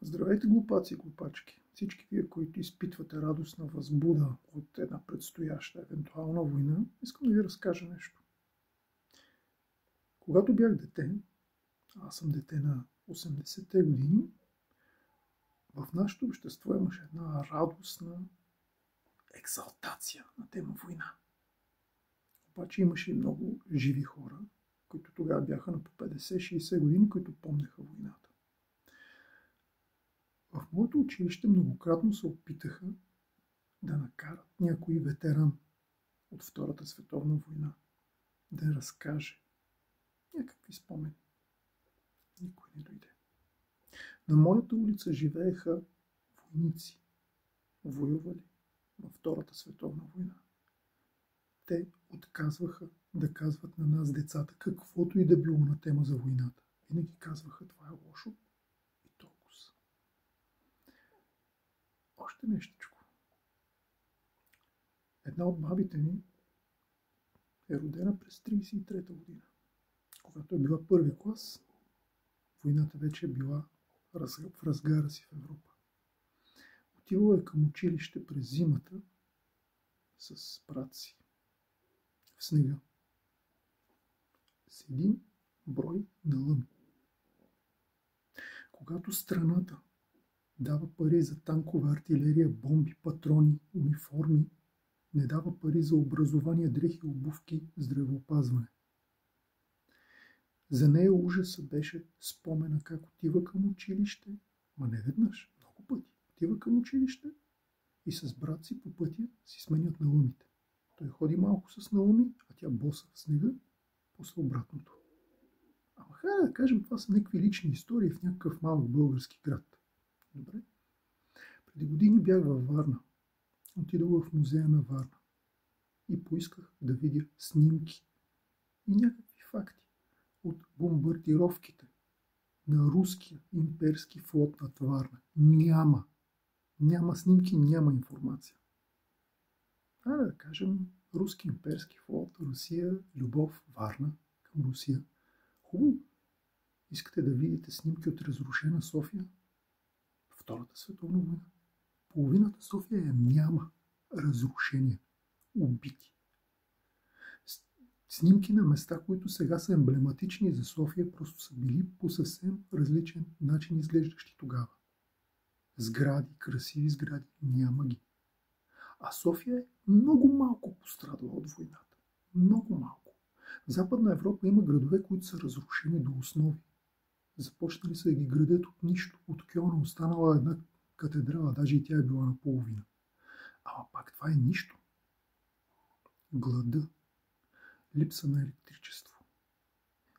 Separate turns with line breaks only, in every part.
Здравейте, глупаци и глупачки! Всички вие, които изпитвате радостна възбуда от една предстояща евентуална война, искам да ви разкажа нещо. Когато бях дете, аз съм дете на 80-те години, в нашето общество имаше една радостна екзалтация на тема война. Обаче имаше и много живи хора, които тогава бяха на по 50-60 години, които помнеха войната. В моето училище многократно се опитаха да накарат някой ветеран от Втората световна война да разкаже някакви спомени. Никой не дойде. На моята улица живееха войници, воювали във Втората световна война. Те отказваха да казват на нас, децата, каквото и да било на тема за войната. Винаги казваха, това е лошо и толкова. Още нещичко. Една от бабите ми е родена през 1933 година. Когато е била първи клас, войната вече е била в разгара си в Европа. Отивала е към училище през зимата с брат си в снега с един брой налъми. Когато страната дава пари за танкова артилерия, бомби, патрони, униформи, не дава пари за образование, дрехи, обувки, здравеопазване. За нея ужаса беше спомена как отива към училище, ма не веднъж, много пъти. Отива към училище и с брат си по пътя си сменят налъмите. Той ходи малко с налъми, а тя боса в снега, после обратното. Ама хайде да кажем, това са някакви лични истории в някакъв малък български град. Добре? Преди години бях във Варна. Отидох в музея на Варна и поисках да видя снимки и някакви факти от бомбардировките на руския имперски флот над Варна. Няма снимки, няма информация. Да кажем, руски имперски флот, Русия, любов, Варна към Русия. Хубаво. Искате да видите снимки от разрушена София? Втората световна война. Половината София няма разрушения, убити. Снимки на места, които сега са емблематични за София, просто са били по съвсем различен начин изглеждащи тогава. Сгради, красиви сгради, няма ги. А София е много малко пострадала от войната. Много малко. В Западна Европа има градове, които са разрушени до основи. Започнали са да ги градят от нищо. От Кьона останала една катедрала, даже и тя е била наполовина. Ама пак това е нищо. Глада, липса на електричество,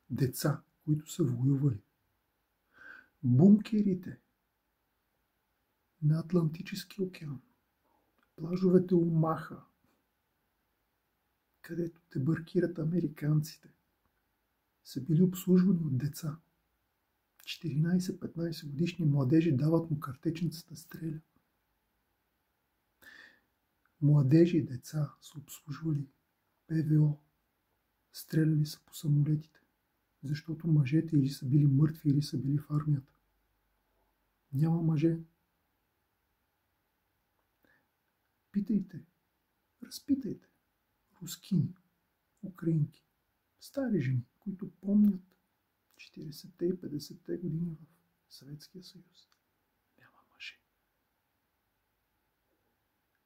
деца, които са воювали, бункерите на Атлантическия океан, плажовете Омаха, където те бъркират американците, са били обслужвани от деца. 14-15 годишни младежи дават му картечницата да стреля. Младежи и деца са обслужвали ПВО, стреляли са по самолетите, защото мъжете или са били мъртви, или са били в армията. Няма мъже. Питайте, разпитайте рускини, украинки, стари жени, които помнят 40-те и 50-те години в Съветския съюз. Няма мъже.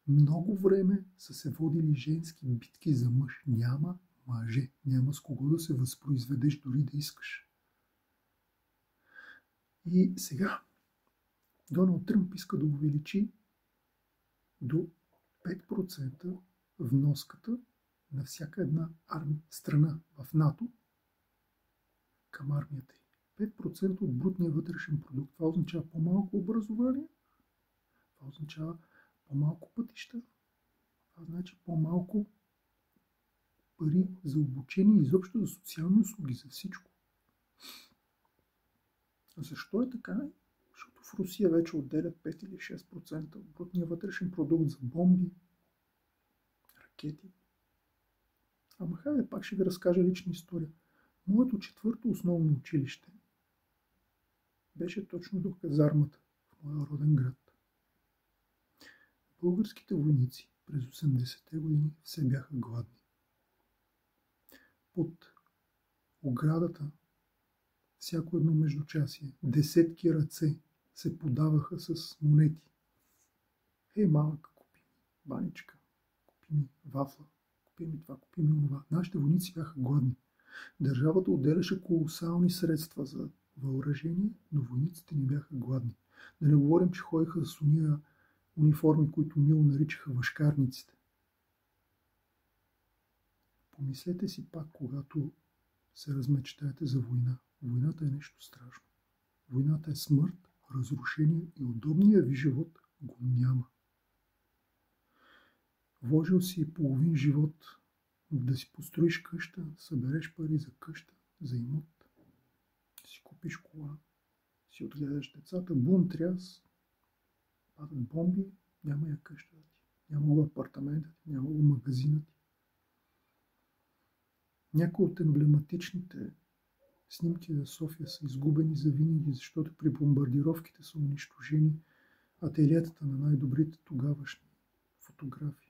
Много време са се водили женски битки за мъж. Няма мъже. Няма с кого да се възпроизведеш, дори да искаш. И сега Доналд Тръмп иска да увеличи до 5% вноската на всяка една страна в НАТО към армията й. 5% от брутния вътрешен продукт. Това означава по-малко образование, това означава по-малко пътища, това значи по-малко пари за обучение и изобщо за социални услуги, за всичко. А защо е така? Защото в Русия вече отделят 5 или 6% от брутния вътрешен продукт за бомби, ракети. Ама хайде, пак ще ви разкажа лична история. Моето четвърто основно училище беше точно до казармата, моя роден град. Българските войници през 80-те години все бяха гладни. Под оградата всяко едно междучасие десетки ръце се подаваха с монети. Ей, малък, купи ми баничка, купи ми вафла, купи ми това, купи ми онова. Нашите войници бяха гладни. Държавата отделяше колосални средства за въоръжение, но войниците не бяха гладни. Да не говорим, че ходиха с уния униформи, които мило наричаха въшкарниците. Помислете си пак, когато се размечтаете за война. Войната е нещо страшно. Войната е смърт, разрушение и удобния ви живот го няма. Вложил си половин живот да си построиш къща, събереш пари за къща, за имот, да си купиш кола, си отгледаш децата, бум, тряс, падат бомби, няма я къща да ти, няма го апартамента ти, няма го магазина ти. Някои от емблематичните снимки за София са изгубени завинаги, защото при бомбардировките са унищожени ателиетата на най-добрите тогавашни фотографи.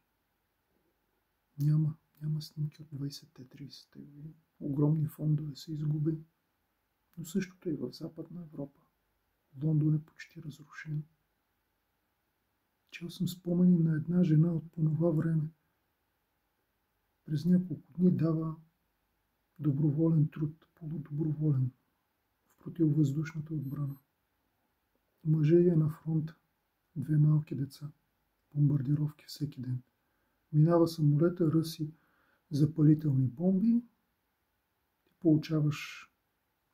Няма снимки от 20-те, 30-те години. Огромни фондове са изгубени. Но същото е и в Западна Европа. Лондон е почти разрушен. Чел съм спомени на една жена от по това време. През няколко дни дава доброволен труд, полудоброволен, в противовъздушната отбрана. Мъжът е на фронта, 2 малки деца, бомбардировки всеки ден. Минава самолета, ръси запалителни бомби, ти получаваш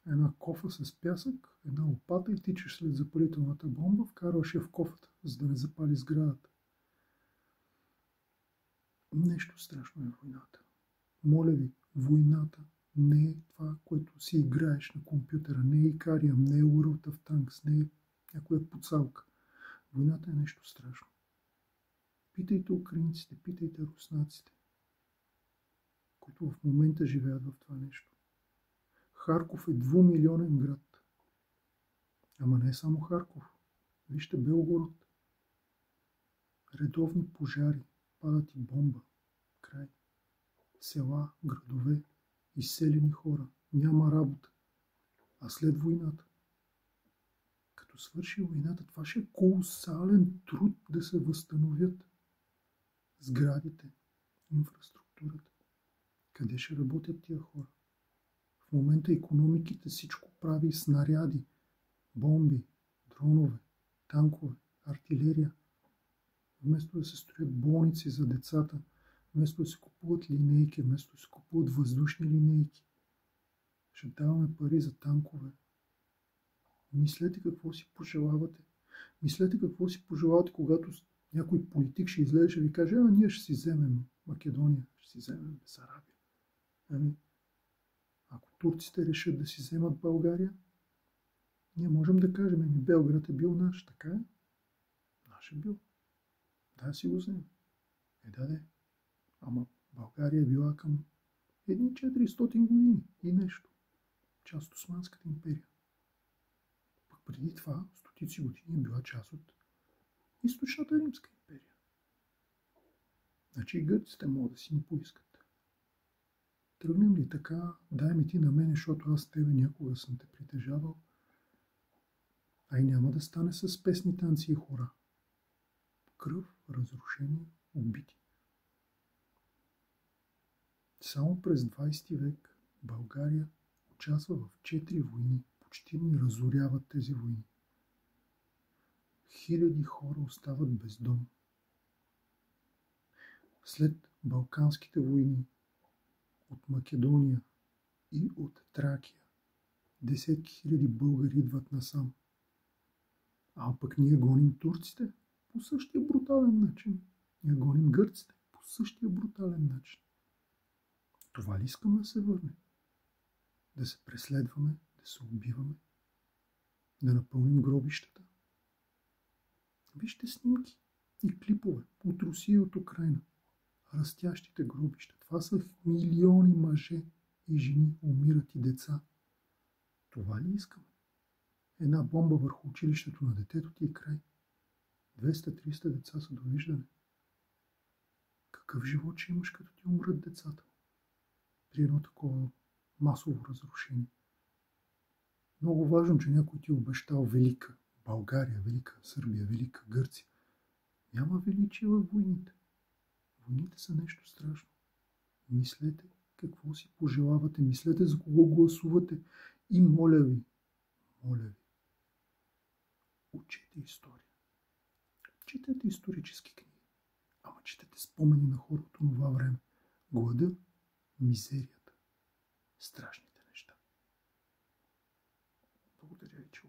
една кофа с пясък, една лопата и тичаш след запалителната бомба, вкарваш я в кофата, за да не запали сградата. Нещо страшно е войната. Моля ви, войната не е това, което си играеш на компютъра, не е Икариум, не е World of Tanks, не е някоя подсалка. Войната е нещо страшно. Питайте украинците, питайте руснаците, които в момента живеят в това нещо. Харков е 2-милионен град. Ама не е само Харков. Вижте Белгород. Редовни пожари, падат и бомба. Край. Села, градове, изселени хора. Няма работа. А след войната? Като свърши войната, това ще е колосален труд да се възстановят сградите, инфраструктурата. Къде ще работят тия хора? В момента икономиките всичко прави снаряди, бомби, дронове, танкове, артилерия. Вместо да се строят болници за децата, вместо да се купуват линейки, вместо да се купуват въздушни линейки, ще даваме пари за танкове. Мислете какво си пожелавате. Мислете какво си пожелавате, когато някой политик ще излезе и ще ви каже, ние ще си вземем Македония, ще си вземем Бесарабия. Ако турците решат да си вземат България, ние можем да кажем, Белград е бил наш, така е? Наш е бил. Да, си го вземем. Да. Ама България е била към едни 400 години и нещо. Част от Османската империя. Пък преди това, стотици години е била част от Източната Римска империя. Значи и гърците могат да си ни поискат. Тръгнем ли така, дай ми ти на мене, защото аз тебе някога съм те притежавал. А и няма да стане с песни, танци и хора. Кръв, разрушение, убити. Само през 20 век България участва в 4 войни. Почти ни разоряват тези войни. Хиляди хора остават без дом. След Балканските войни от Македония и от Тракия десетки хиляди българи идват насам. А пък ние гоним турците по същия брутален начин. Ние гоним гърците по същия брутален начин. Това ли искаме да се върне? Да се преследваме, да се убиваме, да напълним гробищата? Вижте снимки и клипове от Русия и от Украина. Растящите гробища. Това са милиони мъже и жени, умират и деца. Това ли искаме? Една бомба върху училището на детето ти е край. 200-300 деца са довиждане. Какъв живот ще имаш, като ти умрат децата? При едно такова масово разрушение. Много важно, че някой ти е обещал велика България, велика Сърбия, велика Гърция. Няма величие във войните. Войните са нещо страшно. Мислете какво си пожелавате, мислете за кого гласувате и моля ви, учете история. Четете исторически книги, ама четете спомени на хора от това време. Глада, мизерията, страшните неща. Благодаря ви, че